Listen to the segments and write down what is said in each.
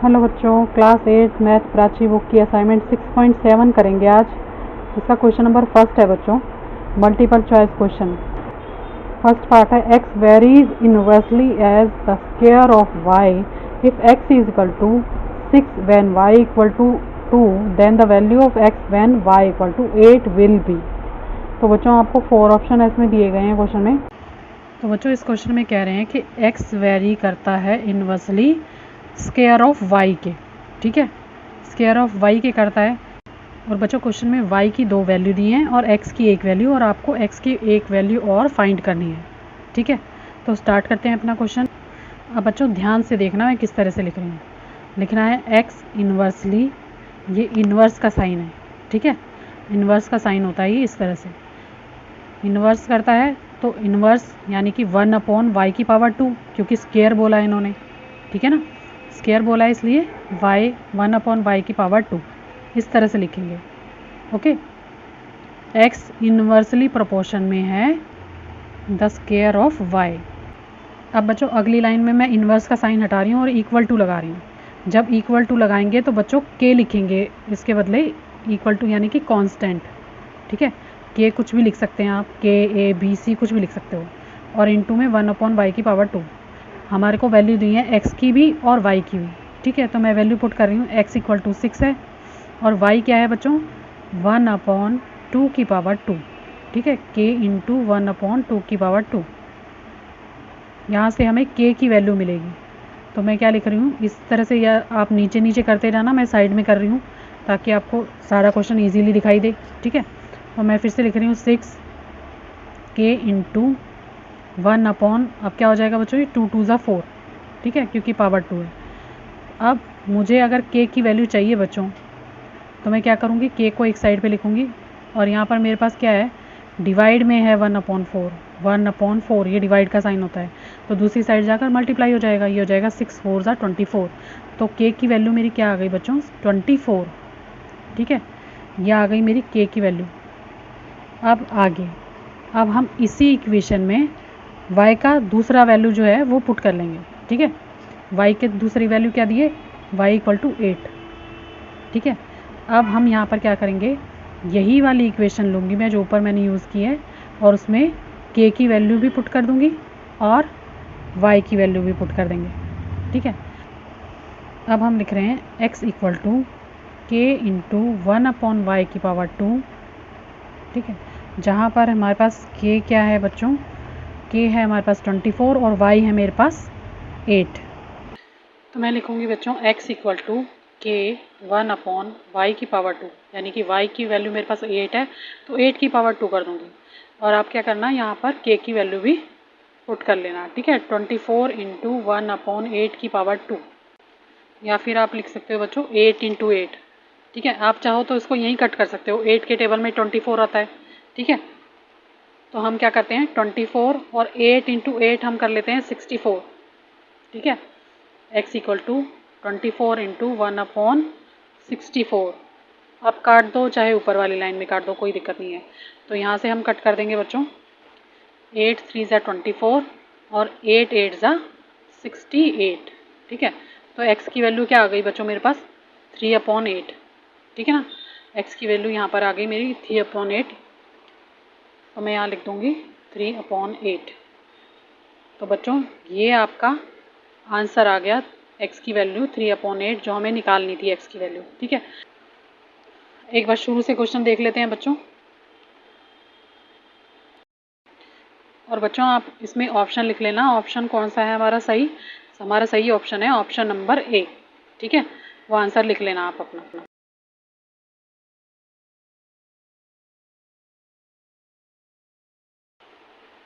Hello बच्चों, class 8 math Prachi book की assignment 6.7 करेंगे आज। इसका क्वेश्चन नंबर फर्स्ट है बच्चों, multiple choice question. First part है x varies inversely as the square of y if x is equal to 6 when y equal to 2 then the value of x when y equal to 8 will be. तो बच्चों आपको 4 option इसमें दिए गए हैं question में। तो बच्चों इस क्वेश्चन में कह रहे हैं कि एक्स वेरी करता है इनवर्सली स्क्वायर ऑफ वाई के, ठीक है, स्क्वायर ऑफ वाई के करता है। और बच्चों क्वेश्चन में वाई की 2 वैल्यू दी हैं और एक्स की 1 वैल्यू, और आपको एक्स की 1 वैल्यू और फाइंड करनी है, ठीक है। तो स्टार्ट करते हैं अपना क्वेश्चन। अब बच्चों ध्यान से देखना मैं किस तरह से लिख रही हूँ। लिखना है एक्स इनवर्सली, ये इन्वर्स का साइन है, ठीक है, इन्वर्स का साइन होता है ये इस तरह से। इन्वर्स करता है तो इन्वर्स यानी कि 1/y की पावर 2, क्योंकि स्क्वायर बोला है इन्होंने, ठीक है ना, स्क्वायर बोला है इसलिए y 1/y की पावर 2 इस तरह से लिखेंगे। ओके, x इन्वर्सली प्रोपोर्शन में है द स्क्वायर ऑफ y। अब बच्चों अगली लाइन में मैं इन्वर्स का साइन हटा रही हूँ और इक्वल टू लगा रही हूँ। जब इक्वल टू लगाएंगे तो बच्चों k लिखेंगे इसके बदले, इक्वल टू यानी कि कांस्टेंट, ठीक है। k कुछ भी लिख सकते हैं आप, k a b c कुछ भी लिख सकते हो, और इनटू में 1/y की पावर 2। हमारे को वैल्यू दी है x की भी और y की भी, ठीक है। तो मैं वैल्यू पुट कर रही हूँ, x इक्वल टू 6 है और y क्या है बच्चों 1/2 की पावर 2, ठीक है, k इंटू 1/2 की पावर 2। यहाँ से हमें k की वैल्यू मिलेगी। तो मैं क्या लिख रही हूँ इस तरह से, या आप नीचे नीचे करते जाना, मैं साइड में कर रही हूँ ताकि आपको सारा क्वेश्चन ईजीली दिखाई दे, ठीक है। तो मैं फिर से लिख रही हूँ 6k इंटू 1/, अब क्या हो जाएगा बच्चों ये 2 2 4, ठीक है, क्योंकि पावर 2 है। अब मुझे अगर k की वैल्यू चाहिए बच्चों तो मैं क्या करूँगी, k को एक साइड पे लिखूँगी और यहाँ पर मेरे पास क्या है, डिवाइड में है 1/4, 1/4 ये डिवाइड का साइन होता है, तो दूसरी साइड जाकर मल्टीप्लाई हो जाएगा, ये हो जाएगा 6 4 24। तो k की वैल्यू मेरी क्या आ गई बच्चों 24, ठीक है, यह आ गई मेरी k की वैल्यू। अब आगे, अब हम इसी इक्वेशन में y का दूसरा वैल्यू जो है वो पुट कर लेंगे, ठीक है। y के दूसरी वैल्यू क्या दिए, y इक्वल टू 8, ठीक है। अब हम यहाँ पर क्या करेंगे, यही वाली इक्वेशन लूँगी मैं जो ऊपर मैंने यूज़ की है, और उसमें k की वैल्यू भी पुट कर दूँगी और y की वैल्यू भी पुट कर देंगे, ठीक है। अब हम लिख रहे हैं x equal to k into 1/y की पावर 2, ठीक है, जहाँ पर हमारे पास k क्या है बच्चों, k है हमारे पास 24 और y है मेरे पास 8। तो मैं लिखूँगी बच्चों x equal to k 1/y की पावर 2, यानी कि y की वैल्यू मेरे पास 8 है तो 8 की पावर 2 कर दूँगी। और आप क्या करना, यहाँ पर k की वैल्यू भी पुट कर लेना, ठीक है, 24 इंटू 1/8 की पावर 2, या फिर आप लिख सकते हो बच्चों 8 इंटू 8, ठीक है। आप चाहो तो इसको यहीं कट कर सकते हो, 8 के टेबल में 24 आता है, ठीक है। तो हम क्या करते हैं 24 और 8 इंटू 8 हम कर लेते हैं 64, ठीक है। x equal to 24 into 1/64। आप काट दो, चाहे ऊपर वाली लाइन में काट दो, कोई दिक्कत नहीं है। तो यहाँ से हम कट कर देंगे बच्चों, 8 3 ज़ा 24 और 8 8 ज़ा 68, ठीक है। तो x की वैल्यू क्या आ गई बच्चों मेरे पास 3/8, ठीक है ना। x की वैल्यू यहाँ पर आ गई मेरी 3/8, तो मैं यहाँ लिख दूँगी 3/8। तो बच्चों ये आपका आंसर आ गया, x की वैल्यू 3/8 जो हमें निकालनी थी x की वैल्यू, ठीक है। एक बार शुरू से क्वेश्चन देख लेते हैं बच्चों। और बच्चों आप इसमें ऑप्शन लिख लेना, ऑप्शन कौन सा है हमारा सही, हमारा सही ऑप्शन है ऑप्शन नंबर ए, ठीक है, वो आंसर लिख लेना आप अपना।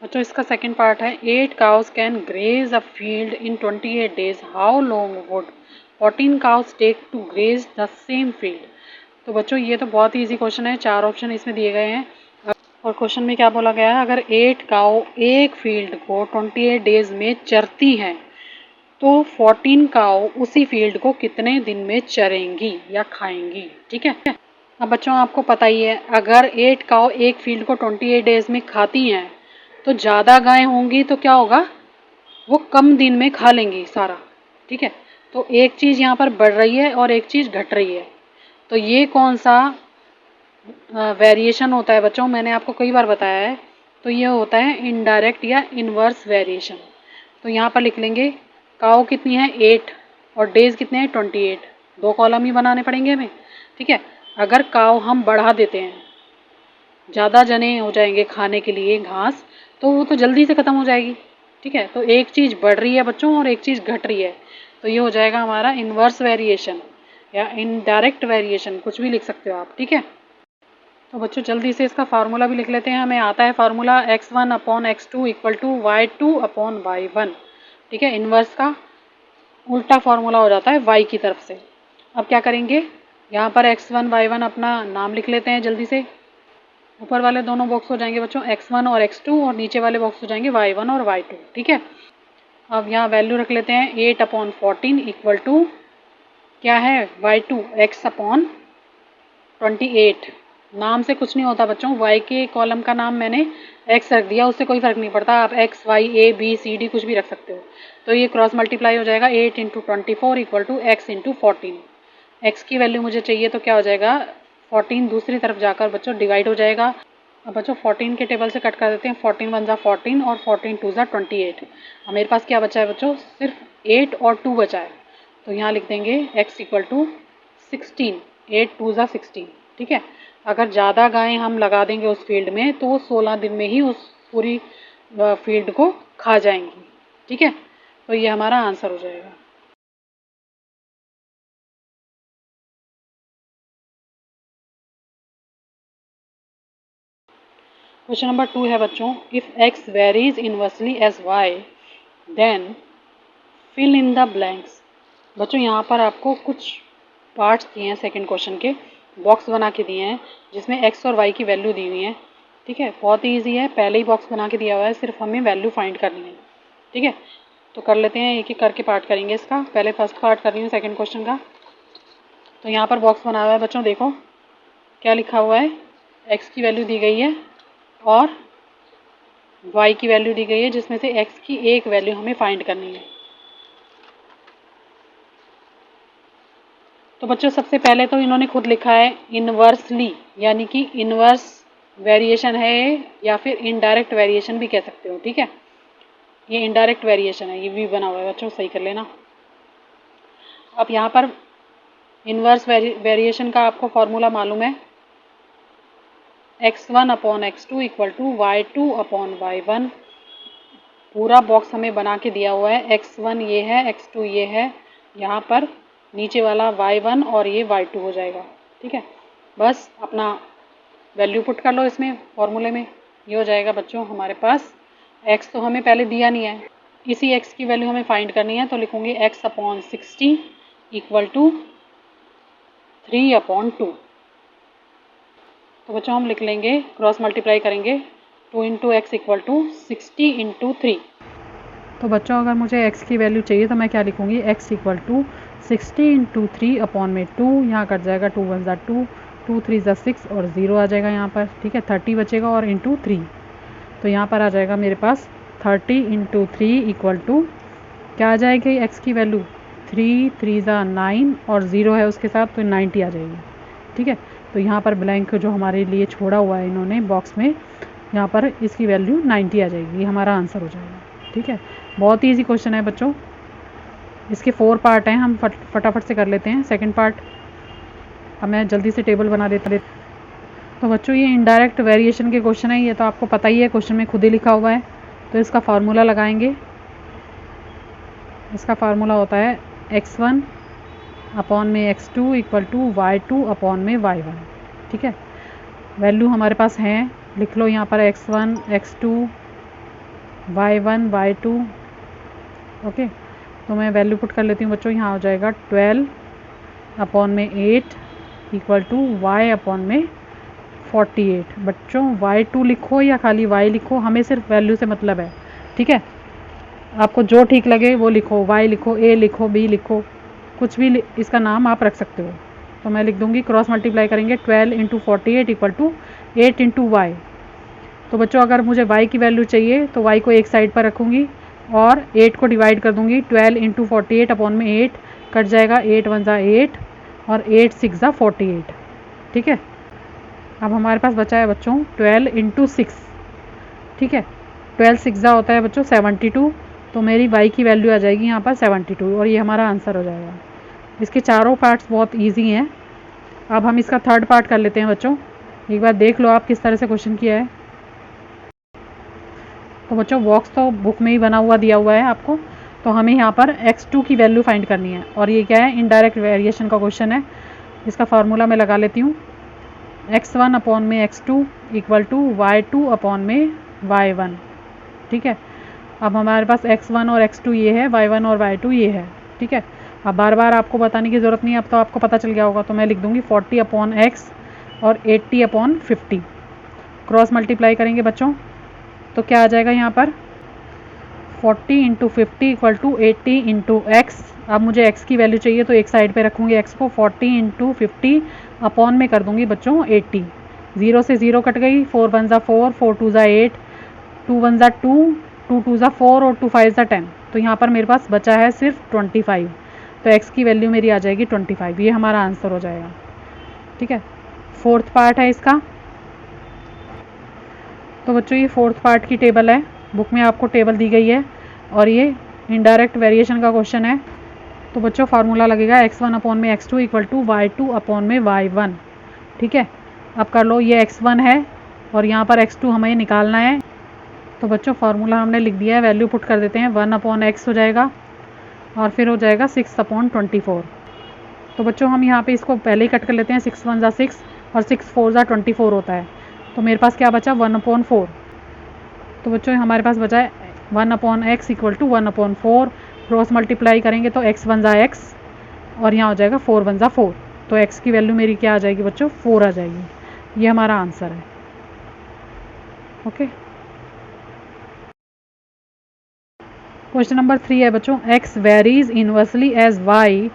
बच्चों इसका सेकंड पार्ट है 8 cows can graze a field in 28 days, how long would 14 cows take to graze the same field. तो बच्चों ये तो बहुत ही ईजी क्वेश्चन है, 4 ऑप्शन इसमें दिए गए हैं। और क्वेश्चन में क्या बोला गया है, अगर 8 काऊ एक फील्ड को 28 डेज में चरती हैं तो 14 काऊ उसी फील्ड को कितने दिन में चरेंगी या खाएंगी, ठीक है। अब बच्चों आपको पता ही है, अगर 8 काऊ एक फील्ड को 28 डेज में खाती हैं तो ज़्यादा गायें होंगी तो क्या होगा, वो कम दिन में खा लेंगी सारा, ठीक है। तो एक चीज़ यहाँ पर बढ़ रही है और एक चीज़ घट रही है। तो ये कौन सा वेरिएशन होता है बच्चों, मैंने आपको कई बार बताया है। तो ये होता है इनडायरेक्ट या इनवर्स वेरिएशन। तो यहाँ पर लिख लेंगे काऊ कितनी है 8 और डेज कितने हैं 28। 2 कॉलम ही बनाने पड़ेंगे हमें, ठीक है। अगर काऊ हम बढ़ा देते हैं, ज़्यादा जने हो जाएंगे खाने के लिए घास, तो वो तो जल्दी से ख़त्म हो जाएगी, ठीक है। तो एक चीज़ बढ़ रही है बच्चों और एक चीज़ घट रही है, तो ये हो जाएगा हमारा इनवर्स वेरिएशन या इनडायरेक्ट वेरिएशन, कुछ भी लिख सकते हो आप, ठीक है। तो बच्चों जल्दी से इसका फार्मूला भी लिख लेते हैं। हमें आता है formula x1 upon x2 equal to y2 upon y1, ठीक है। इनवर्स का उल्टा फार्मूला हो जाता है y की तरफ से। अब क्या करेंगे, यहाँ पर x1 y1 अपना नाम लिख लेते हैं जल्दी से। ऊपर वाले दोनों बॉक्स हो जाएंगे बच्चों x1 और x2 और नीचे वाले बॉक्स हो जाएंगे y1 और y2, ठीक है। अब यहाँ वैल्यू रख लेते हैं 8 अपॉन 14 इक्वल टू क्या है y2 x अपॉन 28। नाम से कुछ नहीं होता बच्चों, y के कॉलम का नाम मैंने x रख दिया, उससे कोई फर्क नहीं पड़ता, आप x y a b c d कुछ भी रख सकते हो। तो ये क्रॉस मल्टीप्लाई हो जाएगा 8 into 24 equal to x into 14। x की वैल्यू मुझे चाहिए तो क्या हो जाएगा 14 दूसरी तरफ जाकर बच्चों डिवाइड हो जाएगा। अब बच्चों 14 के टेबल से कट कर देते हैं, 14 1 ज़ा 14 और 14 2 ज़ा 28। अब मेरे पास क्या बचा है बच्चों, सिर्फ 8 और 2 बचा है। तो यहाँ लिख देंगे x इक्वल टू 16, 8 2 ज़ा 16, ठीक है। अगर ज़्यादा गायें हम लगा देंगे उस फील्ड में तो वो 16 दिन में ही उस पूरी फील्ड को खा जाएंगी, ठीक है। तो ये हमारा आंसर हो जाएगा। क्वेश्चन नंबर 2 है बच्चों, if x varies inversely as y then fill in the blanks. बच्चों यहाँ पर आपको कुछ पार्ट्स दिए हैं सेकंड क्वेश्चन के, बॉक्स बना के दिए हैं जिसमें x और y की वैल्यू दी हुई है, ठीक है। बहुत ही ईजी है, पहले ही बॉक्स बना के दिया हुआ है, सिर्फ हमें वैल्यू फाइंड करनी है, ठीक है। तो कर लेते हैं, एक एक करके पार्ट करेंगे इसका। पहले फर्स्ट पार्ट कर रही हूँ सेकंड क्वेश्चन का। तो यहाँ पर बॉक्स बना हुआ है बच्चों, देखो क्या लिखा हुआ है, x की वैल्यू दी गई है और y की वैल्यू दी गई है, जिसमें से x की एक वैल्यू हमें फाइंड करनी है। तो बच्चों सबसे पहले तो इन्होंने खुद लिखा है इनवर्सली, यानी कि इनवर्स वेरिएशन है या फिर इनडायरेक्ट वेरिएशन भी कह सकते हो, ठीक है। ये इनडायरेक्ट वेरिएशन है, ये भी बना हुआ है बच्चों, सही कर लेना। अब यहाँ पर इनवर्स वेरिएशन का आपको फॉर्मूला मालूम है, x1 upon x2 equal to y2 upon y1। पूरा बॉक्स हमें बना के दिया हुआ है, x1 ये है, x2 ये है, यहाँ पर नीचे वाला y1 और ये y2 हो जाएगा, ठीक है। बस अपना वैल्यू पुट कर लो इसमें फॉर्मूले में, ये हो जाएगा बच्चों हमारे पास। x तो हमें पहले दिया नहीं है, इसी x की वैल्यू हमें फाइंड करनी है, तो लिखूंगी x upon 60 equal to 3 upon 2। तो बच्चों हम लिख लेंगे, क्रॉस मल्टीप्लाई करेंगे, 2 into x equal to 60 into 3। तो बच्चों अगर मुझे x की वैल्यू चाहिए तो मैं क्या लिखूंगी, x equal to 60 into 3 upon में 2, यहाँ कट जाएगा 2 1 ज़ा 2, 2 3 ज़ा 6 और 0 आ जाएगा यहाँ पर, ठीक है। 30 बचेगा और इंटू 3, तो यहाँ पर आ जाएगा मेरे पास 30 इंटू 3 इक्वल टू क्या आ जाएगी x की वैल्यू, 3 3 ज़ा 9 और 0 है उसके साथ, तो 90 आ जाएगी, ठीक है। तो यहाँ पर ब्लैंक जो हमारे लिए छोड़ा हुआ है इन्होंने बॉक्स में, यहाँ पर इसकी वैल्यू 90 आ जाएगी, ये हमारा आंसर हो जाएगा, ठीक है। बहुत ही ईजी क्वेश्चन है बच्चों, इसके 4 पार्ट हैं, हम फटाफट से कर लेते हैं सेकंड पार्ट। अब मैं जल्दी से टेबल बना देता। तो बच्चों ये इनडायरेक्ट वेरिएशन के क्वेश्चन है, ये तो आपको पता ही है, क्वेश्चन में खुद ही लिखा हुआ है। तो इसका फार्मूला लगाएंगे, इसका फार्मूला होता है x1 अपॉन में x2 equal to y2 upon में y1, ठीक है। वैल्यू हमारे पास हैं, लिख लो यहाँ पर x1 x2 y1 y2, okay. तो मैं वैल्यू पुट कर लेती हूँ बच्चों, यहाँ हो जाएगा 12 अपॉन में 8 इक्वल टू y अपॉन में 48। बच्चों y2 लिखो या खाली y लिखो, हमें सिर्फ वैल्यू से मतलब है, ठीक है। आपको जो ठीक लगे वो लिखो, y लिखो, a लिखो, b लिखो, कुछ भी इसका नाम आप रख सकते हो। तो मैं लिख दूंगी, क्रॉस मल्टीप्लाई करेंगे, 12 into 48 equal to 8 into y. तो बच्चों अगर मुझे y की वैल्यू चाहिए तो y को एक साइड पर रखूँगी और 8 को डिवाइड कर दूँगी 12 इंटू 48 अपॉन में 8, कट जाएगा 8 वन ज़ा 8 और 8 6 ज़ा 48। ठीक है, अब हमारे पास बचा है बच्चों 12 इंटू 6। ठीक है, 12 6 ज़ा होता है बच्चों 72, तो मेरी y की वैल्यू आ जाएगी यहाँ पर 72 और ये हमारा आंसर हो जाएगा। इसके चारों पार्ट्स बहुत ईजी हैं। अब हम इसका थर्ड पार्ट कर लेते हैं बच्चों। एक बार देख लो आप किस तरह से क्वेश्चन किया है। तो बच्चों बॉक्स तो बुक में ही बना हुआ दिया हुआ है आपको, तो हमें यहाँ पर x2 की वैल्यू फाइंड करनी है और ये क्या है, इनडायरेक्ट वेरिएशन का क्वेश्चन है। इसका फार्मूला मैं लगा लेती हूँ, x1 अपॉन में x2 equal to y2 upon में y1। ठीक है, अब हमारे पास x1 और x2 ये है, y1 और y2 ये है। ठीक है, अब बार बार आपको बताने की ज़रूरत नहीं है, अब तो आपको पता चल गया होगा। तो मैं लिख दूँगी 40 अपॉन x और 80 अपॉन 50। क्रॉस मल्टीप्लाई करेंगे बच्चों तो क्या आ जाएगा यहाँ पर 40 into 50 equal to 80 into x. अब मुझे x की वैल्यू चाहिए तो एक साइड पे रखूँगी x को, 40 इंटू 50 अपॉन में कर दूँगी बच्चों 80। 0 से 0 कट गई, 4 वन ज़ा 4, 4 टू ज़ा 8, 2 वन ज़ा 2, 2 टू ज़ा 4 और 2 5 ज़ा 10। तो यहाँ पर मेरे पास बचा है सिर्फ 25। तो x की वैल्यू मेरी आ जाएगी 25। ये हमारा आंसर हो जाएगा। ठीक है, फोर्थ पार्ट है इसका। तो बच्चों ये फोर्थ पार्ट की टेबल है, बुक में आपको टेबल दी गई है और ये इनडायरेक्ट वेरिएशन का क्वेश्चन है। तो बच्चों फार्मूला लगेगा x1 अपॉन में x2 equal to y2 upon में y1। ठीक है, अब कर लो, ये x1 है और यहाँ पर x2 हमें निकालना है। तो बच्चों फार्मूला हमने लिख दिया है, वैल्यू पुट कर देते हैं, 1 अपॉन x हो जाएगा और फिर हो जाएगा 6 अपॉन 24। तो बच्चों हम यहाँ पे इसको पहले ही कट कर लेते हैं, 6 वन ज़ा 6 और 6 4 ज़ा 24 होता है। तो मेरे पास क्या बचा 1 अपॉन 4। तो बच्चों हमारे पास बचा है 1 upon x equal to 1 upon 4। Cross multiply करेंगे तो x वन ज़ा x और यहाँ हो जाएगा 4 वन ज़ा 4। तो x की वैल्यू मेरी क्या आ जाएगी बच्चों 4 आ जाएगी। ये हमारा आंसर है। ओके, क्वेश्चन नंबर 3 है बच्चों, x varies inversely as y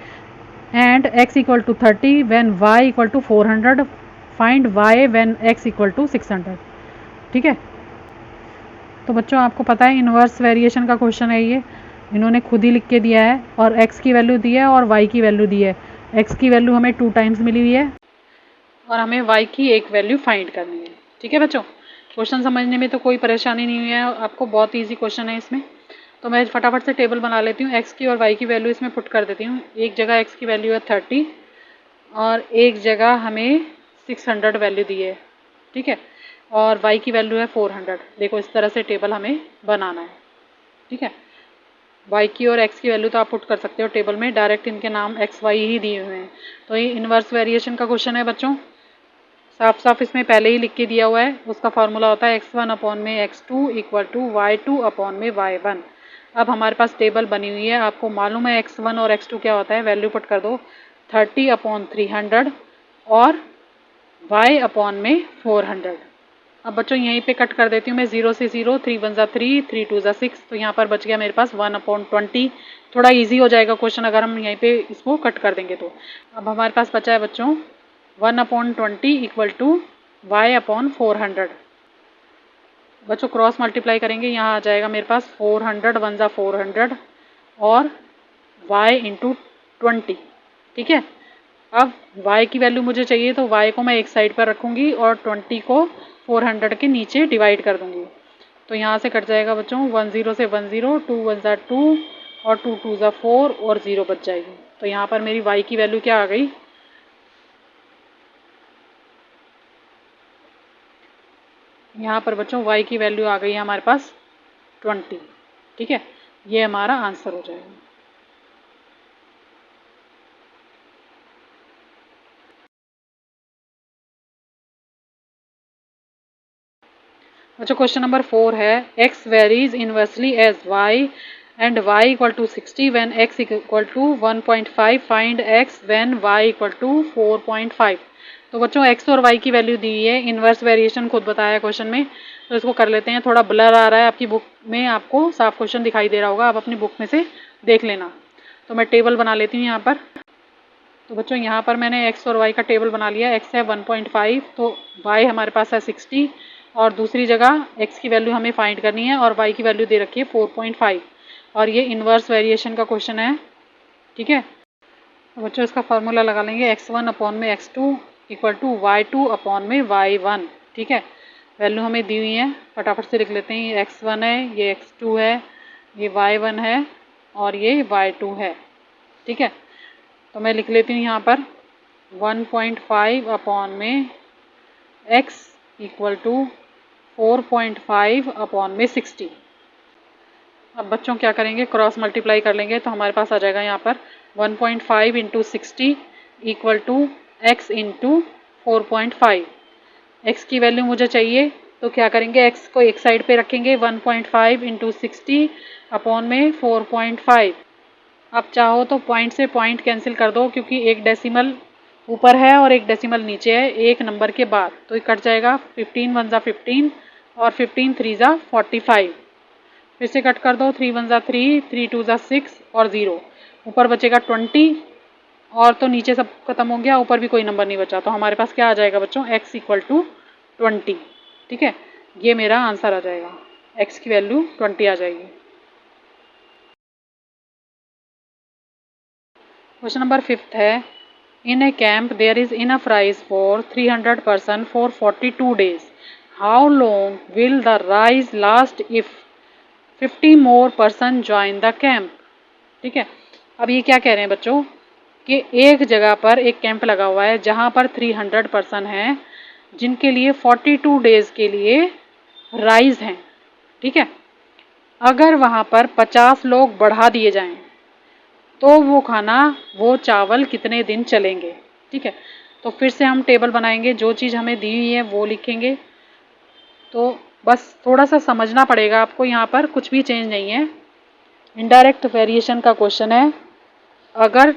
and x equal to 30 when y equal to 400, find y when x equal to 600। ठीक है, तो बच्चों आपको पता है इन्वर्स वेरिएशन का क्वेश्चन है ये, इन्होंने खुद ही लिख के दिया है और x की वैल्यू दी है और y की वैल्यू दी है। x की वैल्यू हमें 2 टाइम्स मिली हुई है और हमें y की एक वैल्यू फाइंड करनी है। ठीक है बच्चों, क्वेश्चन समझने में तो कोई परेशानी नहीं हुई है आपको, बहुत ईजी क्वेश्चन है इसमें। तो मैं फटाफट से टेबल बना लेती हूँ, x की और y की वैल्यू इसमें पुट कर देती हूँ। एक जगह x की वैल्यू है 30 और एक जगह हमें 600 वैल्यू दी है। ठीक है, और y की वैल्यू है 400। देखो इस तरह से टेबल हमें बनाना है। ठीक है, y की और x की वैल्यू तो आप पुट कर सकते हो टेबल में, डायरेक्ट इनके नाम x y ही दिए हुए हैं। तो ये इन्वर्स वेरिएशन का क्वेश्चन है बच्चों, साफ साफ इसमें पहले ही लिख के दिया हुआ है। उसका फार्मूला होता है x1 अपॉन में x2 equal to y2 upon में y1। अब हमारे पास टेबल बनी हुई है, आपको मालूम है x1 और x2 क्या होता है, वैल्यू पुट कर दो 30 अपॉन 300 और y अपॉन में 400। अब बच्चों यहीं पे कट कर देती हूँ मैं, 0 से 0, 3 वन ज़ा 3, 3 टू ज़ा 6। तो यहाँ पर बच गया मेरे पास 1 अपॉन 20। थोड़ा इजी हो जाएगा क्वेश्चन अगर हम यहीं पे इसको कट कर देंगे तो। अब हमारे पास बचा है बच्चों 1 upon 20 equal to y upon 400। बच्चों क्रॉस मल्टीप्लाई करेंगे, यहाँ आ जाएगा मेरे पास 400 वन ज़ा 400 और y इंटू 20। ठीक है, अब y की वैल्यू मुझे चाहिए तो y को मैं एक साइड पर रखूँगी और 20 को 400 के नीचे डिवाइड कर दूँगी। तो यहाँ से कट जाएगा बच्चों 10 से 10, 2 वन ज़ा 2 और 2 टू ज़ा 4 और 0 बच जाएगी। तो यहाँ पर मेरी y की वैल्यू क्या आ गई, यहाँ पर बच्चों y की वैल्यू आ गई है हमारे पास 20। ठीक है, ये हमारा आंसर हो जाएगा। अच्छा, क्वेश्चन नंबर 4 है, x varies inversely as y and y equal to 60 when x equal to 1.5, find x when y equal to 4.5। तो बच्चों x और y की वैल्यू दी है, इन्वर्स वेरिएशन खुद बताया क्वेश्चन में, तो इसको कर लेते हैं। थोड़ा ब्लर आ रहा है आपकी बुक में, आपको साफ क्वेश्चन दिखाई दे रहा होगा, आप अपनी बुक में से देख लेना। तो मैं टेबल बना लेती हूँ यहाँ पर। तो बच्चों यहाँ पर मैंने x और y का टेबल बना लिया। x है 1.5 तो y हमारे पास है 60 और दूसरी जगह x की वैल्यू हमें फाइंड करनी है और y की वैल्यू दे रखी है 4.5 और ये इन्वर्स वेरिएशन का क्वेश्चन है। ठीक है, तो बच्चों इसका फार्मूला लगा लेंगे, x1 अपॉन में x2 equal to y2 upon में y1। ठीक है, वैल्यू हमें दी हुई है, फटाफट से लिख लेते हैं। ये x1 है, ये x2 है, ये y1 है और ये y2 है। ठीक है, तो मैं लिख लेती हूँ यहाँ पर 1.5 अपॉन में x इक्वल टू 4.5 अपॉन में 60। अब बच्चों क्या करेंगे, क्रॉस मल्टीप्लाई कर लेंगे, तो हमारे पास आ जाएगा यहाँ पर 1.5 into 60 equal to x into 4.5। x की वैल्यू मुझे चाहिए, तो क्या करेंगे, x को एक साइड पे रखेंगे, 1.5 इंटू 60 अपॉन में 4.5। अब चाहो तो पॉइंट से पॉइंट कैंसिल कर दो, क्योंकि एक डेसिमल ऊपर है और एक डेसिमल नीचे है एक नंबर के बाद, तो ये कट जाएगा। 15 वन ज़ा 15 और 15 3 ज़ा 45। फिर से कट कर दो, 3 वन ज़ा 3, 3 2 ज़ा 6 और 0। ऊपर बचेगा 20 और तो नीचे सब खत्म हो गया, ऊपर भी कोई नंबर नहीं बचा, तो हमारे पास क्या आ जाएगा बच्चों, x इक्वल टू 20। ठीक है, ये मेरा आंसर आ जाएगा, x की वैल्यू 20 आ जाएगी। क्वेश्चन नंबर 5 है, in a camp there is enough rice for 300 person for 42 days. How long will the rice last if 50 more person join the camp. ठीक है, अब ये क्या कह रहे हैं बच्चों कि एक जगह पर एक कैंप लगा हुआ है जहाँ पर 300 पर्सन हैं, जिनके लिए 42 डेज के लिए राइस हैं। ठीक है, अगर वहाँ पर 50 लोग बढ़ा दिए जाएं तो वो खाना, वो चावल कितने दिन चलेंगे। ठीक है, तो फिर से हम टेबल बनाएंगे, जो चीज़ हमें दी हुई है वो लिखेंगे। तो बस थोड़ा सा समझना पड़ेगा आपको, यहाँ पर कुछ भी चेंज नहीं है, इनडायरेक्ट वेरिएशन का क्वेश्चन है। अगर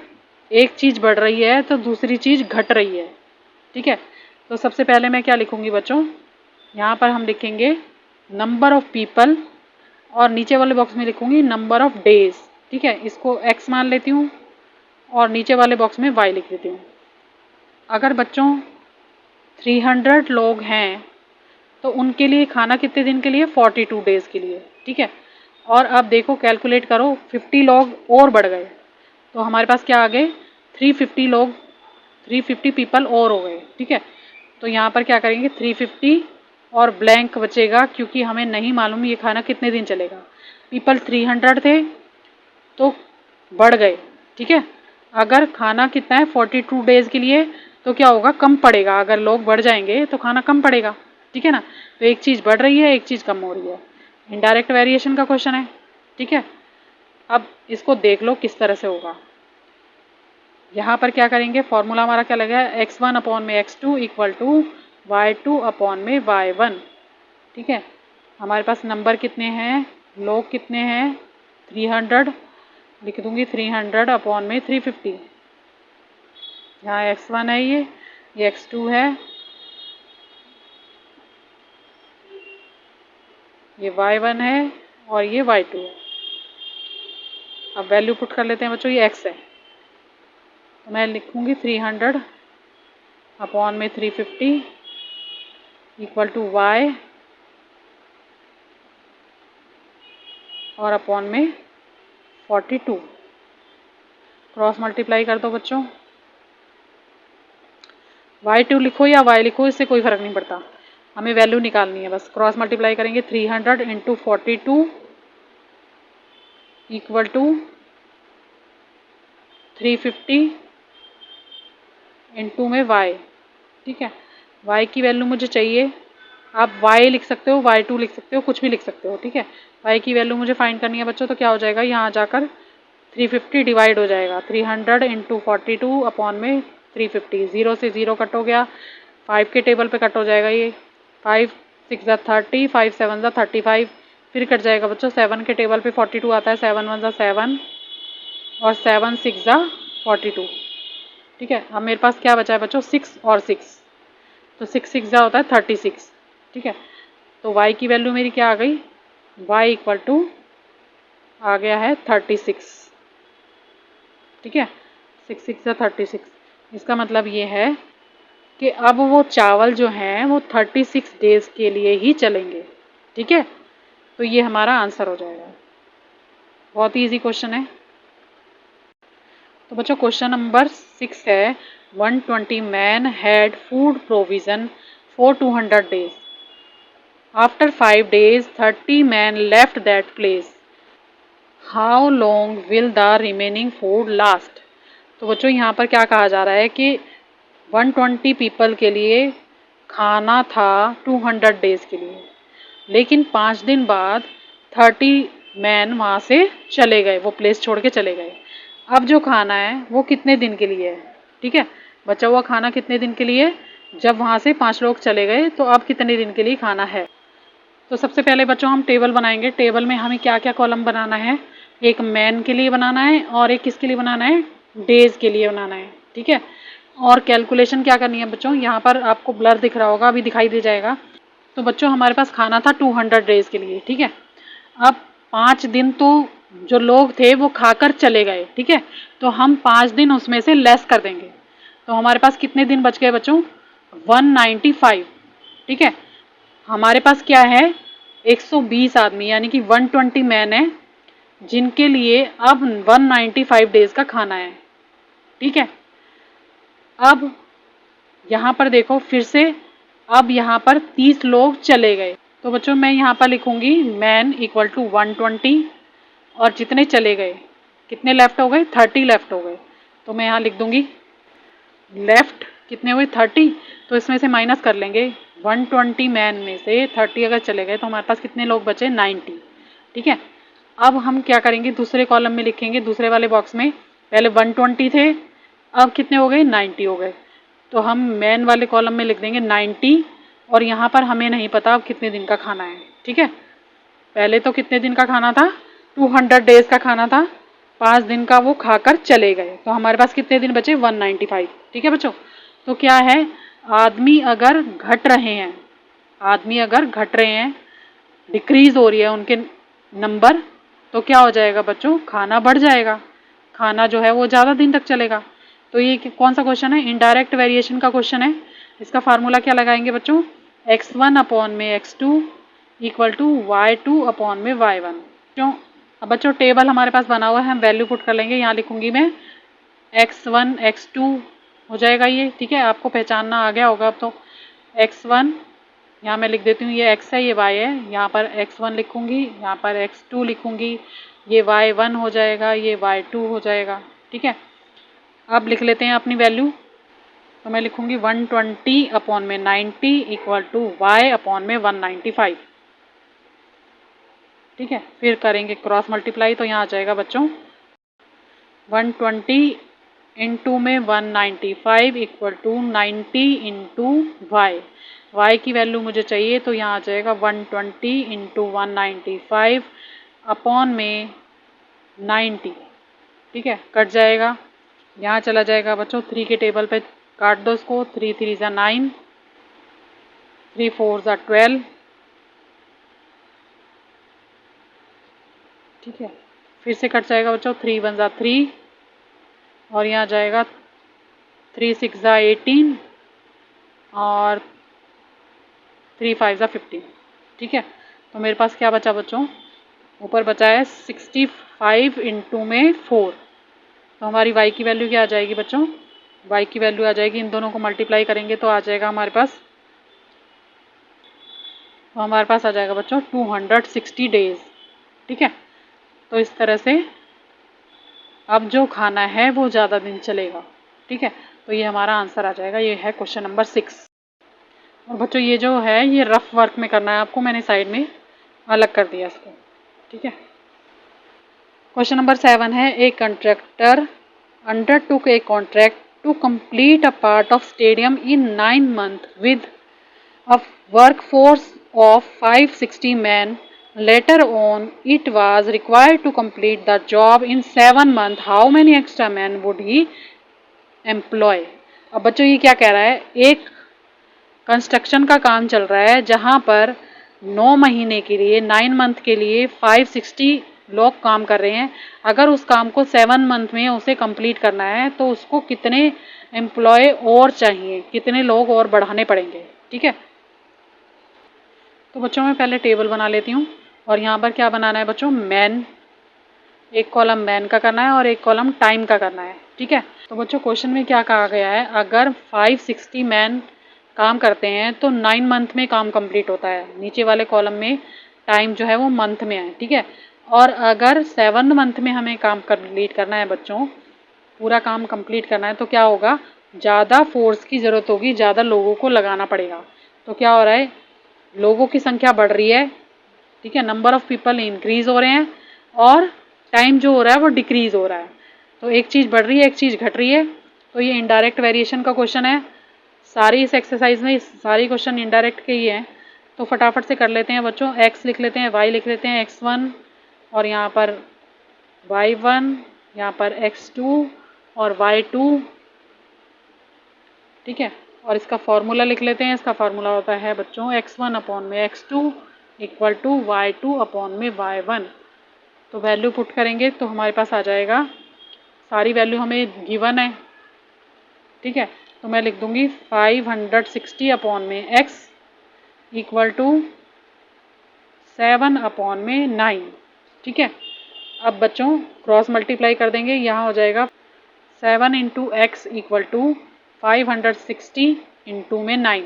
एक चीज़ बढ़ रही है तो दूसरी चीज़ घट रही है। ठीक है, तो सबसे पहले मैं क्या लिखूंगी बच्चों, यहाँ पर हम लिखेंगे नंबर ऑफ पीपल और नीचे वाले बॉक्स में लिखूंगी नंबर ऑफ डेज। ठीक है, इसको x मान लेती हूँ और नीचे वाले बॉक्स में y लिख देती हूँ। अगर बच्चों 300 लोग हैं तो उनके लिए खाना कितने दिन के लिए, 42 डेज के लिए। ठीक है, और अब देखो कैलकुलेट करो, 50 लोग और बढ़ गए तो हमारे पास क्या आ गए, 350 लोग, 350 पीपल और हो गए। ठीक है, तो यहाँ पर क्या करेंगे, 350 और ब्लैंक बचेगा, क्योंकि हमें नहीं मालूम ये खाना कितने दिन चलेगा। पीपल 300 थे तो बढ़ गए। ठीक है, अगर खाना कितना है 42 डेज के लिए, तो क्या होगा, कम पड़ेगा। अगर लोग बढ़ जाएंगे तो खाना कम पड़ेगा। ठीक है ना, तो एक चीज़ बढ़ रही है, एक चीज़ कम हो रही है, इनडायरेक्ट वेरिएशन का क्वेश्चन है। ठीक है, अब इसको देख लो किस तरह से होगा। यहाँ पर क्या करेंगे, फॉर्मूला हमारा क्या लगा है, x1 अपॉन में x2 equal to y2 upon में y1। ठीक है, हमारे पास नंबर कितने हैं, लोग कितने हैं, 300, लिख दूंगी 300 अपॉन में 350। यहाँ x1 है, ये x2 है, ये y1 है और ये y2 है। अब वैल्यू पुट कर लेते हैं बच्चों, ये x है, तो मैं लिखूंगी 300 अपॉन में 350 इक्वल टू y और अपॉन में 42। क्रॉस मल्टीप्लाई कर दो बच्चों, y2 लिखो या y लिखो, इससे कोई फर्क नहीं पड़ता, हमें वैल्यू निकालनी है बस। क्रॉस मल्टीप्लाई करेंगे, 300 इंटू 42 इक्वल टू 350 इंटू में y। ठीक है, y की वैल्यू मुझे चाहिए, आप y लिख सकते हो, y2 लिख सकते हो, कुछ भी लिख सकते हो। ठीक है, y की वैल्यू मुझे फाइंड करनी है बच्चों, तो क्या हो जाएगा, यहाँ जाकर 350 डिवाइड हो जाएगा, 300 इंटू 42 अपॉन में 350, 0 से 0 कट हो गया, 5 के टेबल पे कट हो जाएगा, ये 5 6 ज़ा 30, 5 7 ज़ा 35, फिर कट जाएगा बच्चों 7 के टेबल पे 42 आता है, 7 1 ज़ा 7 और 7 6 ज़ा 42। ठीक है, अब मेरे पास क्या बचा है बच्चों, 6 और 6, तो 6 6 ज़ा होता है 36। ठीक है, तो y की वैल्यू मेरी क्या आ गई, y इक्वल टू आ गया है 36। ठीक है, 6 6 ज़ा 36, इसका मतलब ये है कि अब वो चावल जो हैं वो 36 डेज के लिए ही चलेंगे। ठीक है, तो ये हमारा आंसर हो जाएगा, बहुत ही ईजी क्वेश्चन है। तो बच्चों क्वेश्चन नंबर 6 है 120 man had food provision for 200 days. After 5 days 30 man left that place. How long will the remaining food last. तो बच्चों यहाँ पर क्या कहा जा रहा है कि 120 पीपल के लिए खाना था 200 डेज के लिए, लेकिन 5 दिन बाद 30 मैन वहाँ से चले गए, वो प्लेस छोड़ के चले गए। अब जो खाना है वो कितने दिन के लिए है, ठीक है, बचा हुआ खाना कितने दिन के लिए, जब वहाँ से 5 लोग चले गए तो अब कितने दिन के लिए खाना है। तो सबसे पहले बच्चों हम टेबल बनाएंगे। टेबल में हमें क्या क्या कॉलम बनाना है, एक मैन के लिए बनाना है और एक किसके लिए बनाना है, डेज के लिए बनाना है, ठीक है। और कैलकुलेशन क्या करनी है बच्चों, यहाँ पर आपको ब्लर दिख रहा होगा, अभी दिखाई दे जाएगा। तो बच्चों हमारे पास खाना था 200 डेज के लिए, ठीक है। अब 5 दिन तो जो लोग थे वो खाकर चले गए, ठीक है, तो हम 5 दिन उसमें से लेस कर देंगे। तो हमारे पास कितने दिन बच गए बच्चों, 195, ठीक है। हमारे पास क्या है, 120 आदमी यानी कि 120 मैन है जिनके लिए अब 195 डेज का खाना है, ठीक है। अब यहाँ पर देखो फिर से, अब यहाँ पर 30 लोग चले गए। तो बच्चों मैं यहाँ पर लिखूंगी मैन इक्वल टू 120 और जितने चले गए कितने लेफ्ट हो गए, 30 लेफ्ट हो गए। तो मैं यहाँ लिख दूंगी लेफ्ट कितने हुए 30, तो इसमें से माइनस कर लेंगे 120 मैन में से 30 अगर चले गए तो हमारे पास कितने लोग बचे, 90, ठीक है। अब हम क्या करेंगे, दूसरे कॉलम में लिखेंगे, दूसरे वाले बॉक्स में पहले 120 थे, अब कितने हो गए, 90 हो गए। तो हम मैन वाले कॉलम में लिख देंगे 90 और यहाँ पर हमें नहीं पता अब कितने दिन का खाना है, ठीक है। पहले तो कितने दिन का खाना था, 200 डेज का खाना था, 5 दिन का वो खाकर चले गए, तो हमारे पास कितने दिन बचे, 195, ठीक है बच्चों। तो क्या है, आदमी अगर घट रहे हैं, आदमी अगर घट रहे हैं, डिक्रीज हो रही है उनके नंबर, तो क्या हो जाएगा बच्चों, खाना बढ़ जाएगा, खाना जो है वो ज़्यादा दिन तक चलेगा। तो ये कौन सा क्वेश्चन है, इनडायरेक्ट वेरिएशन का क्वेश्चन है। इसका फार्मूला क्या लगाएंगे बच्चों, x1 अपॉन में x2 equal to y2 upon में y1। क्यों, अब बच्चों टेबल हमारे पास बना हुआ है, हम वैल्यू पुट कर लेंगे। यहाँ लिखूंगी मैं x1 x2 हो जाएगा ये, ठीक है, आपको पहचानना आ गया होगा अब। तो x1 यहाँ मैं लिख देती हूँ, ये x है ये y है, यहाँ पर x1 लिखूंगी, यहाँ पर x2 लिखूंगी, ये y1 हो जाएगा, ये y2 हो जाएगा, ठीक है। अब लिख लेते हैं अपनी वैल्यू। तो मैं लिखूंगी 120 अपॉन में 90 इक्वल टू y अपॉन में 195, ठीक है। फिर करेंगे क्रॉस मल्टीप्लाई, तो यहाँ आ जाएगा बच्चों 120 इंटू में 195 इक्वल टू 90 इंटू y की वैल्यू मुझे चाहिए, तो यहाँ आ जाएगा 120 इंटू 195 अपॉन में 90, ठीक है, कट जाएगा, यहाँ चला जाएगा बच्चों 3 के टेबल पे काट दो इसको, 3 3 ज़ा 9, 3 4 ज़ा 12, ठीक है। फिर से कट जाएगा बच्चों 3 1 ज़ा 3 और यहाँ जाएगा 3 6 ज़ा 18 और 3 5 ज़ा 15, ठीक है। तो मेरे पास क्या बचा बच्चों, ऊपर बचा है 65 इंटू में 4। तो हमारी y की वैल्यू क्या आ जाएगी बच्चों, y की वैल्यू आ जाएगी, इन दोनों को मल्टीप्लाई करेंगे तो आ जाएगा हमारे पास, तो हमारे पास आ जाएगा बच्चों 260 डेज, ठीक है। तो इस तरह से अब जो खाना है वो ज़्यादा दिन चलेगा, ठीक है। तो ये हमारा आंसर आ जाएगा, ये है क्वेश्चन नंबर 6। और बच्चों ये जो है ये रफ वर्क में करना है आपको, मैंने साइड में अलग कर दिया इसको, ठीक है। क्वेश्चन नंबर 7 है, ए contractor undertook a contract to complete a part of stadium in 9 months with a workforce of 560 men. Later on, it was required to complete the job in 7 months. How many extra men would he employ? अब बच्चों ये क्या कह रहा है, एक construction का काम चल रहा है जहाँ पर 9 महीने के लिए, 9 मंथ के लिए 560 लोग काम कर रहे हैं। अगर उस काम को 7 मंथ में उसे कंप्लीट करना है तो उसको कितने एम्प्लॉय और चाहिए, कितने लोग और बढ़ाने पड़ेंगे, ठीक है। तो बच्चों मैं पहले टेबल बना लेती हूँ और यहाँ पर क्या बनाना है बच्चों, मैन एक कॉलम मैन का करना है और एक कॉलम टाइम का करना है, ठीक है। तो बच्चों क्वेश्चन में क्या कहा गया है, अगर 560 मैन काम करते हैं तो 9 मंथ में काम कंप्लीट होता है। नीचे वाले कॉलम में टाइम जो है वो मंथ में है, ठीक है। और अगर 7 मंथ में हमें काम कंप्लीट करना है बच्चों, पूरा काम कंप्लीट करना है, तो क्या होगा, ज़्यादा फोर्स की ज़रूरत होगी, ज़्यादा लोगों को लगाना पड़ेगा। तो क्या हो रहा है, लोगों की संख्या बढ़ रही है, ठीक है, नंबर ऑफ पीपल इंक्रीज हो रहे हैं और टाइम जो हो रहा है वो डिक्रीज हो रहा है। तो एक चीज़ बढ़ रही है, एक चीज़ घट रही है। तो ये इनडायरेक्ट वेरिएशन का क्वेश्चन है। सारी इस एक्सरसाइज में सारी क्वेश्चन इनडायरेक्ट के ही हैं। तो फटाफट से कर लेते हैं बच्चों। x लिख लेते हैं, y लिख लेते हैं, x1 और यहाँ पर y1, यहाँ पर x2 और y2, ठीक है। और इसका फॉर्मूला लिख लेते हैं। इसका फॉर्मूला होता है बच्चों x1 अपॉन में x2 equal to y2 upon में y1। तो वैल्यू पुट करेंगे तो हमारे पास आ जाएगा, सारी वैल्यू हमें गिवन है, ठीक है। तो मैं लिख दूंगी 560 अपॉन में x इक्वल टू 7 अपॉन में 9, ठीक है। अब बच्चों क्रॉस मल्टीप्लाई कर देंगे, यहाँ हो जाएगा 7 into x equal to 560 into में 9।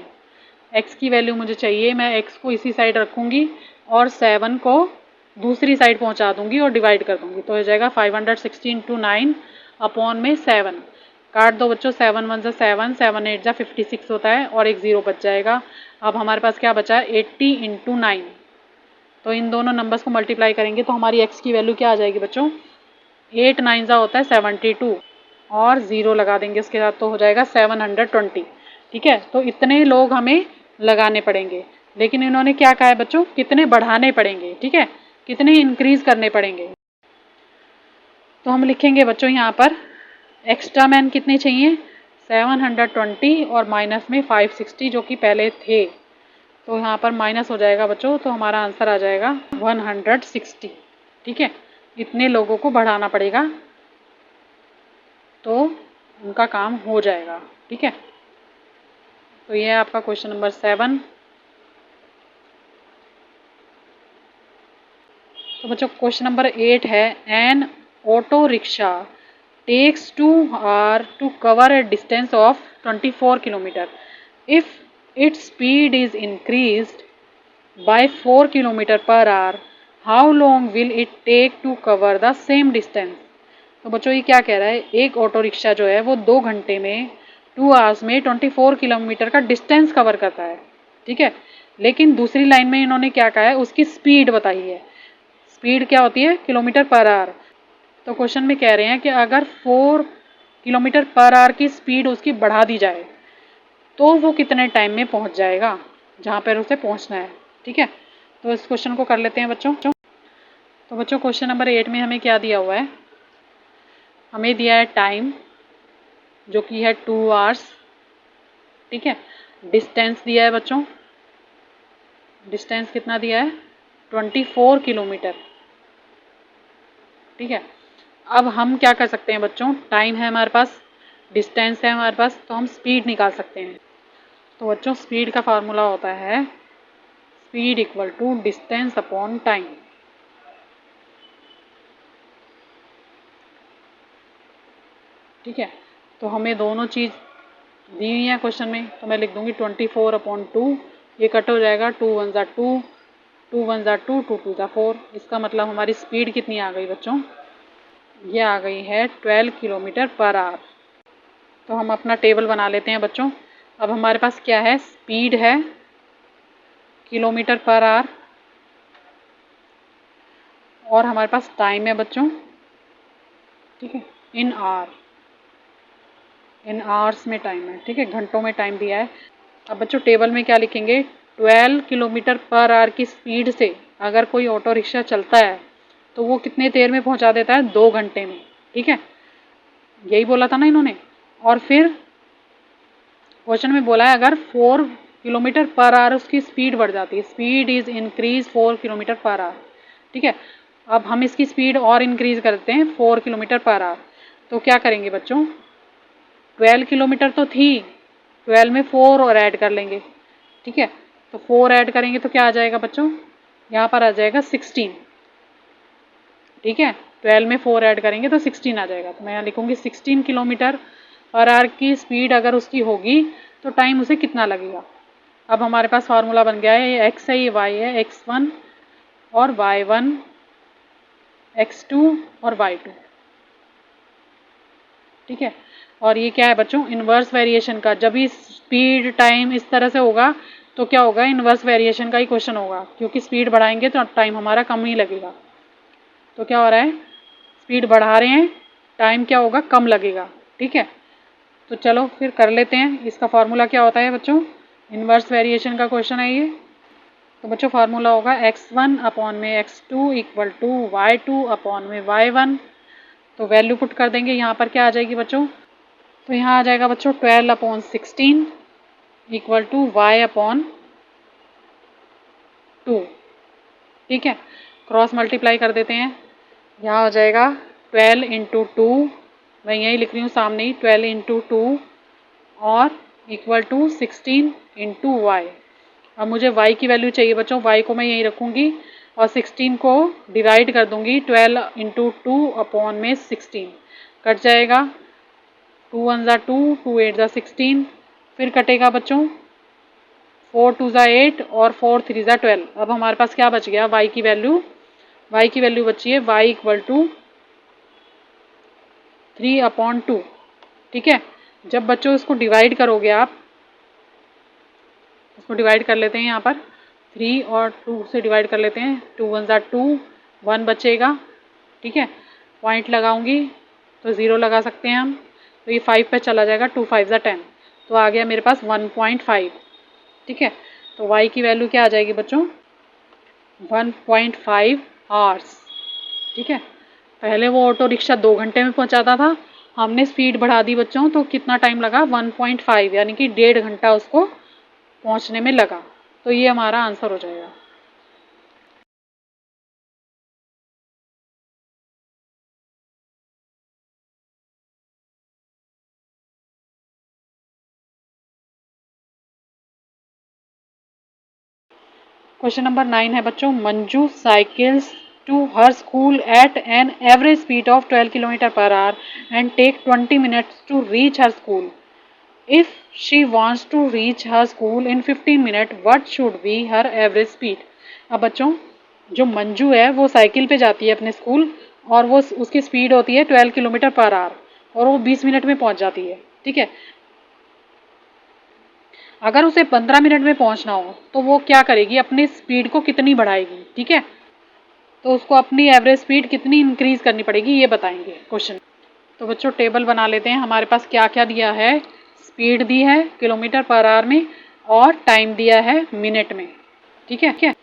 x की वैल्यू मुझे चाहिए, मैं x को इसी साइड रखूँगी और 7 को दूसरी साइड पहुँचा दूँगी और डिवाइड कर दूँगी। तो हो जाएगा 560 इंटू 9 अपॉन में 7। काट दो बच्चों, 7 1 जा 7, 7 8 जा 56 होता है और एक 0 बच जाएगा। अब हमारे पास क्या बचा है, 80 इंटू 9। तो इन दोनों नंबर्स को मल्टीप्लाई करेंगे तो हमारी x की वैल्यू क्या आ जाएगी बच्चों, 8 9 जा होता है 72 और 0 लगा देंगे उसके साथ, तो हो जाएगा 720, ठीक है। तो इतने लोग हमें लगाने पड़ेंगे, लेकिन इन्होंने क्या कहा है बच्चों, कितने बढ़ाने पड़ेंगे, ठीक है, कितने इंक्रीज करने पड़ेंगे। तो हम लिखेंगे बच्चों यहाँ पर एक्स्ट्रा मैन कितने चाहिए, 720 और माइनस में 560 जो कि पहले थे। तो यहाँ पर माइनस हो जाएगा बच्चों, तो हमारा आंसर आ जाएगा 160, ठीक है। इतने लोगों को बढ़ाना पड़ेगा तो उनका काम हो जाएगा, ठीक है। तो ये है आपका क्वेश्चन नंबर 7। तो बच्चों क्वेश्चन नंबर 8 है, N auto rickshaw takes 2 hours to cover a distance of 24 kilometers. If its speed is increased by 4 kilometers per hour, how long will it take to cover the same distance? तो बच्चों ये क्या कह रहा है, एक auto rickshaw जो है वो 2 घंटे में 2 आवर्स में 24 किलोमीटर का डिस्टेंस कवर करता है, ठीक है। लेकिन दूसरी लाइन में इन्होंने क्या कहा है, उसकी स्पीड बताई है। स्पीड क्या होती है, किलोमीटर पर आवर। तो क्वेश्चन में कह रहे हैं कि अगर 4 किलोमीटर पर आवर की स्पीड उसकी बढ़ा दी जाए तो वो कितने टाइम में पहुंच जाएगा जहाँ पर उसे पहुंचना है, ठीक है। तो इस क्वेश्चन को कर लेते हैं बच्चों। तो बच्चों क्वेश्चन नंबर 8 में हमें क्या दिया हुआ है, हमें दिया है टाइम जो कि है 2 आवर्स, ठीक है। डिस्टेंस दिया है बच्चों, डिस्टेंस कितना दिया है, 24 किलोमीटर, ठीक है। अब हम क्या कर सकते हैं बच्चों, टाइम है हमारे पास, डिस्टेंस है हमारे पास, तो हम स्पीड निकाल सकते हैं। तो बच्चों स्पीड का फार्मूला होता है speed equal to distance upon time, ठीक है। तो हमें दोनों चीज़ दी हुई है क्वेश्चन में, तो मैं लिख दूंगी 24 अपॉन 2, ये कट हो जाएगा, 2 1 जा 2, 2 1 जा 2, 2 2 जा 4। इसका मतलब हमारी स्पीड कितनी आ गई बच्चों, ये आ गई है 12 किलोमीटर पर आवर। तो हम अपना टेबल बना लेते हैं बच्चों। अब हमारे पास क्या है, स्पीड है किलोमीटर पर आवर और हमारे पास टाइम है बच्चों, ठीक है, इन आवर, इन आवर्स में टाइम है, ठीक है, घंटों में टाइम दिया है। अब बच्चों टेबल में क्या लिखेंगे, 12 किलोमीटर पर आवर की स्पीड से अगर कोई ऑटो रिक्शा चलता है तो वो कितने देर में पहुंचा देता है, 2 घंटे में, ठीक है, यही बोला था ना इन्होंने। और फिर क्वेश्चन में बोला है अगर 4 किलोमीटर पर आवर उसकी स्पीड बढ़ जाती है, speed is increase 4 kilometre per hour, ठीक है। अब हम इसकी स्पीड और इंक्रीज करते हैं 4 किलोमीटर पर आवर। तो क्या करेंगे बच्चों, 12 किलोमीटर तो थी, 12 में 4 और ऐड कर लेंगे, ठीक है। तो 4 ऐड करेंगे तो क्या आ जाएगा बच्चों, यहाँ पर आ जाएगा 16, ठीक है। 12 में 4 ऐड करेंगे तो 16 आ जाएगा। तो मैं यहाँ लिखूँगी 16 किलोमीटर पर आवर की स्पीड अगर उसकी होगी तो टाइम उसे कितना लगेगा। अब हमारे पास फार्मूला बन गया है, ये एक्स है, ये वाई है, x1 और y1, x2 और y2, ठीक है। और ये क्या है बच्चों, इन्वर्स वेरिएशन का। जब भी स्पीड टाइम इस तरह से होगा तो क्या होगा, इन्वर्स वेरिएशन का ही क्वेश्चन होगा, क्योंकि स्पीड बढ़ाएंगे तो टाइम हमारा कम ही लगेगा। तो क्या हो रहा है, स्पीड बढ़ा रहे हैं, टाइम क्या होगा, कम लगेगा, ठीक है। तो चलो फिर कर लेते हैं। इसका फार्मूला क्या होता है बच्चों, इन्वर्स वेरिएशन का क्वेश्चन है ये। तो बच्चों फार्मूला होगा x1 अपॉन में x2 equal to y2 upon में y1। तो वैल्यू पुट कर देंगे, यहाँ पर क्या आ जाएगी बच्चों, तो यहाँ आ जाएगा बच्चों 12 upon 16 equal to y upon 2, ठीक है। क्रॉस मल्टीप्लाई कर देते हैं, यहाँ हो जाएगा 12 इंटू 2, मैं यही लिख रही हूँ सामने ही, 12 इंटू 2 और इक्वल टू 16 इंटू वाई। अब मुझे y की वैल्यू चाहिए बच्चों, y को मैं यहीं रखूँगी और 16 को डिवाइड कर दूँगी 12 इंटू 2 अपॉन में 16, कट जाएगा, 2 1 ज़ा 2, 2 8 ज़ा 16, फिर कटेगा बच्चों 4 2 ज़ा 8 और 4 3 ज़ा 12। अब हमारे पास क्या बच गया, y की वैल्यू बची है y इक्वल टू 3 अपॉन 2, ठीक है। जब बच्चों इसको डिवाइड करोगे आप, इसको डिवाइड कर लेते हैं, यहाँ पर 3 और 2 से डिवाइड कर लेते हैं, 2 1 ज़ा 2, 1 बचेगा, ठीक है। पॉइंट लगाऊंगी तो 0 लगा सकते हैं हम, तो ये 5 पे चला जाएगा, 2 5 ज़ा 10, तो आ गया मेरे पास 1.5, ठीक है। तो y की वैल्यू क्या आ जाएगी बच्चों, 1.5 आवर्स, ठीक है। पहले वो ऑटो रिक्शा 2 घंटे में पहुंचाता था, हमने स्पीड बढ़ा दी बच्चों, तो कितना टाइम लगा, 1.5, यानी कि 1.5 घंटा उसको पहुंचने में लगा। तो ये हमारा आंसर हो जाएगा। क्वेश्चन नंबर 9 है बच्चों, Manju cycles to her school at an average speed of 12 kilometre per hour and take 20 minutes to reach her school. If she wants to reach her school in 15 minute, what should be her average speed. अब बच्चों जो मंजू है वो cycle पे जाती है अपने school, और वो उसकी स्पीड होती है 12 किलोमीटर पर आवर, और वो 20 मिनट में पहुंच जाती है, ठीक है। अगर उसे 15 मिनट में पहुंचना हो तो वो क्या करेगी, अपनी स्पीड को कितनी बढ़ाएगी, ठीक है। तो उसको अपनी एवरेज स्पीड कितनी इंक्रीज करनी पड़ेगी, ये बताएंगे क्वेश्चन। तो बच्चों टेबल बना लेते हैं, हमारे पास क्या क्या दिया है, स्पीड दी है किलोमीटर पर आवर में और टाइम दिया है मिनट में, ठीक है।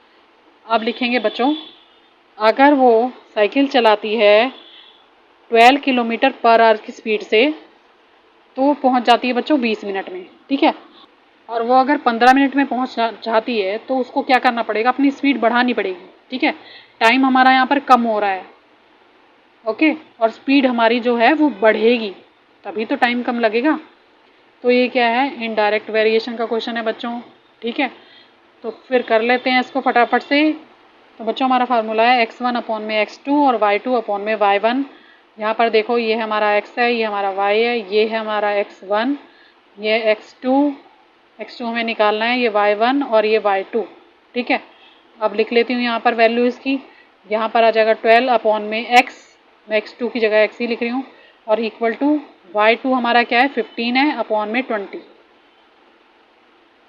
अब लिखेंगे बच्चों, अगर वो साइकिल चलाती है 12 किलोमीटर पर आवर की स्पीड से, तो पहुंच जाती है बच्चों 20 मिनट में, ठीक है। और वो अगर 15 मिनट में पहुंच चाहती है तो उसको क्या करना पड़ेगा, अपनी स्पीड बढ़ानी पड़ेगी, ठीक है। टाइम हमारा यहाँ पर कम हो रहा है, ओके, और स्पीड हमारी जो है वो बढ़ेगी, तभी तो टाइम कम लगेगा। तो ये क्या है, इनडायरेक्ट वेरिएशन का क्वेश्चन है बच्चों, ठीक है। तो फिर कर लेते हैं इसको फटाफट से। तो बच्चों हमारा फार्मूला है x1 अपॉन में x2 और y2 अपॉन में y1। यहाँ पर देखो, ये हमारा x है, ये हमारा y है, ये है हमारा x1, ये x2 हमें निकालना है, ये y1 और ये y2, ठीक है। अब लिख लेती हूँ यहाँ पर वैल्यू इसकी, यहाँ पर आ जाएगा 12 अपॉन में x, मैं x2 की जगह x ही लिख रही हूँ, और इक्वल टू y2 हमारा क्या है, 15 है, अपॉन में 20।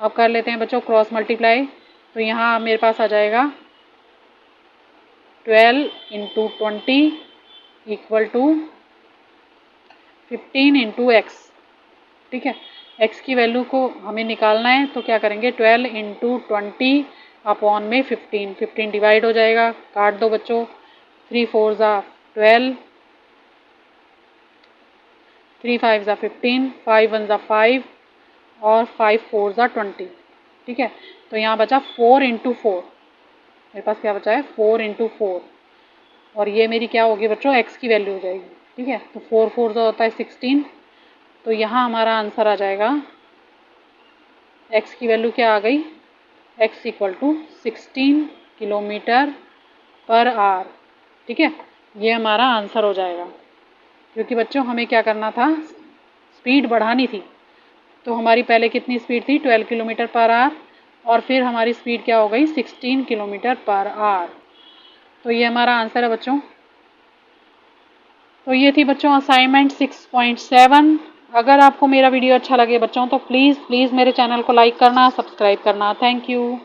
अब कर लेते हैं बच्चों क्रॉस मल्टीप्लाई, तो यहाँ मेरे पास आ जाएगा 12 into 20 equal to 15 into x, ठीक है। x की वैल्यू को हमें निकालना है, तो क्या करेंगे, 12 इंटू 20 अपॉन में 15, 15 डिवाइड हो जाएगा, काट दो बच्चों, 3 4 ज़ा 12, 3 5 ज़ा 15, 5 1 ज़ा 5 और 5 4 ज़ा 20, ठीक है। तो यहाँ बचा 4 इंटू 4, मेरे पास क्या बचा है, 4 इंटू 4, और ये मेरी क्या होगी बच्चों, x की वैल्यू हो जाएगी, ठीक है। तो 4 4 जो होता है 16, तो यहाँ हमारा आंसर आ जाएगा, x की वैल्यू क्या आ गई, x equal to 16 kilometre per hour, ठीक है। ये हमारा आंसर हो जाएगा, क्योंकि बच्चों हमें क्या करना था, स्पीड बढ़ानी थी। तो हमारी पहले कितनी स्पीड थी, 12 किलोमीटर पर आवर, और फिर हमारी स्पीड क्या हो गई, 16 किलोमीटर पर आवर। तो ये हमारा आंसर है बच्चों। तो ये थी बच्चों असाइनमेंट 6.7। अगर आपको मेरा वीडियो अच्छा लगे बच्चों तो प्लीज़ मेरे चैनल को लाइक करना, सब्सक्राइब करना। Thank you.